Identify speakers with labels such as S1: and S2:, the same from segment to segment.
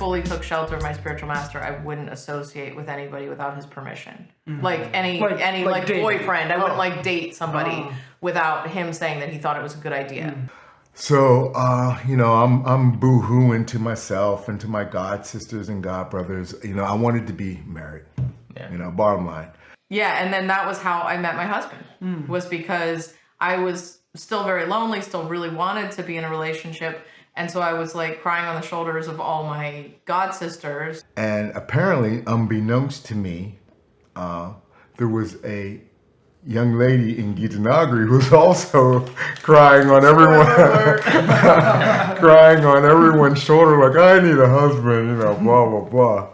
S1: fully took shelter of my spiritual master, I wouldn't associate with anybody without his permission. Like any boyfriend, I wouldn't like date somebody without him saying that he thought it was a good idea.
S2: So, I'm boo-hooing to myself and to my god sisters and god brothers. I wanted to be married. Yeah. Bottom line.
S1: Yeah, and then that was how I met my husband. Was because I was still very lonely, still really wanted to be in a relationship. And so I was like crying on the shoulders of all my god sisters.
S2: And apparently, unbeknownst to me, there was a young lady in Gitanagri who was also crying on everyone, crying on everyone's shoulder, like, I need a husband, blah, blah, blah.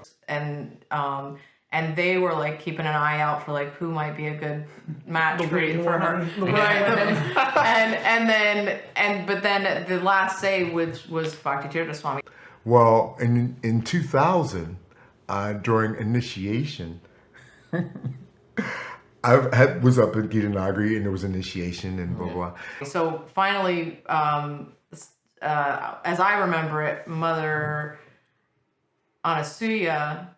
S1: And they were like keeping an eye out for like who might be a good match for her. But then the last say was Bhakti Tirtha Swami.
S2: Well, in 2000, during initiation, I was up at Gitanagri and there was initiation and blah, blah.
S1: So finally, as I remember it, Mother Anasuya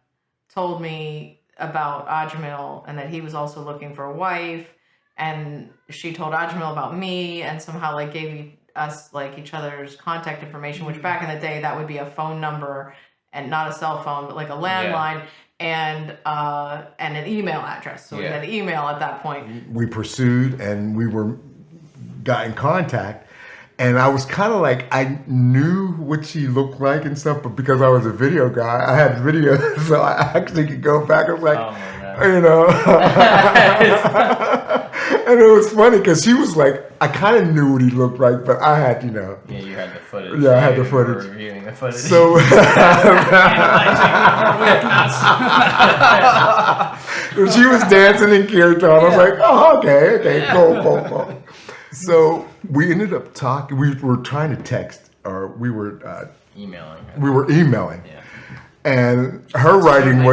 S1: told me about Ajamil and that he was also looking for a wife, and she told Ajamil about me and somehow like gave us like each other's contact information, which back in the day that would be a phone number and not a cell phone, but like a landline. And an email address. So we had email at that point.
S2: We pursued and we got in contact. And I was kind of like, I knew what she looked like and stuff, but because I was a video guy, I had video, so I actually could go back and like, And it was funny because she was like, I kind of knew what he looked like, but I had,
S3: Yeah, you had the footage.
S2: Yeah, I had the footage.
S3: Reviewing the footage.
S2: So, she was dancing in kirtan. I was like, oh, okay, cool. So we ended up talking. We were trying to text, or we were
S3: emailing.
S2: We were emailing.
S3: Yeah.
S2: And her writing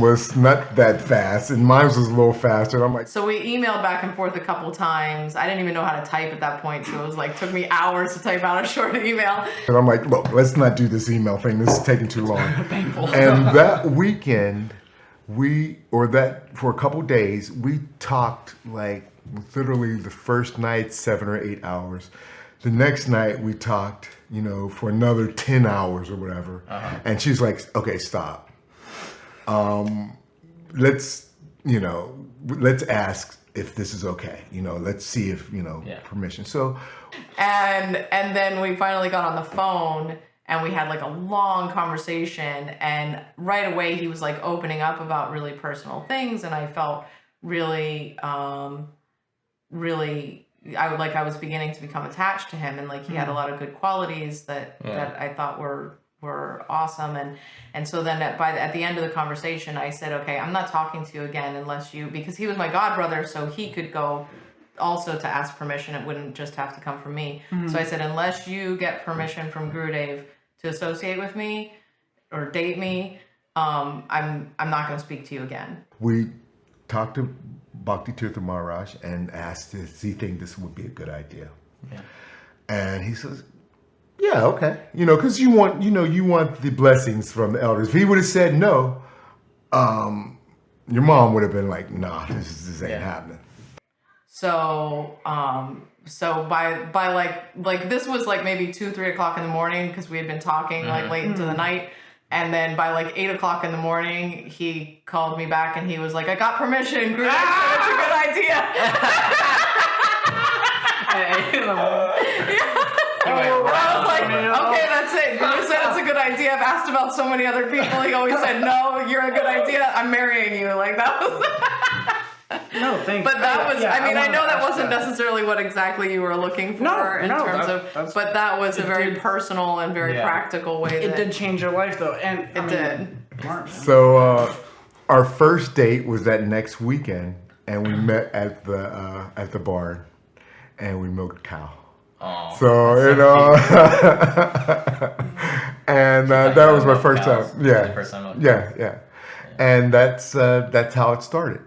S2: was not that fast, and mine was a little faster. And I'm like,
S1: so we emailed back and forth a couple times. I didn't even know how to type at that point, so it was like took me hours to type out a short email.
S2: And I'm like, look, let's not do this email thing. This is taking too long.
S1: Painful.
S2: And that weekend, for a couple days, we talked like literally the first night 7 or 8 hours. The next night we talked, for another 10 hours or whatever. And she's like, okay, stop. Let's ask if this is okay. Let's see if, permission. So.
S1: And then we finally got on the phone and we had like a long conversation, and right away he was like opening up about really personal things. And I felt really, I was beginning to become attached to him, and like he had a lot of good qualities that I thought were awesome, and so then at the end of the conversation I said, okay, I'm not talking to you again unless because he was my god brother, so he could go also to ask permission. It wouldn't just have to come from me. So I said, unless you get permission from Gurudev to associate with me or date me, I'm not going to speak to you again.
S2: We talked to Bhakti Tirtha Maharaj and asked if he think this would be a good idea. Yeah. And he says, yeah, okay. Because you want the blessings from the elders. If he would have said no, your mom would have been like, nah, this ain't happening.
S1: So, by like this was like maybe 2-3 o'clock in the morning, because we had been talking like late into the night. And then by like 8 o'clock in the morning, he called me back and he was like, I got permission. Guru said it's a good idea. I was like, okay, that's it. Guru said it's a good idea. I've asked about so many other people. He always said, no, you're a good idea. I'm marrying you. Like that was...
S4: No, thanks.
S1: But that was, I know that wasn't necessarily what exactly you were looking for in terms of, but that was a very personal and very practical way.
S4: It did change your life though, and
S1: it did.
S2: So our first date was that next weekend, and we met at the barn, and we milked a cow.
S3: Oh,
S2: so and that was my first time. Yeah. And that's how it started.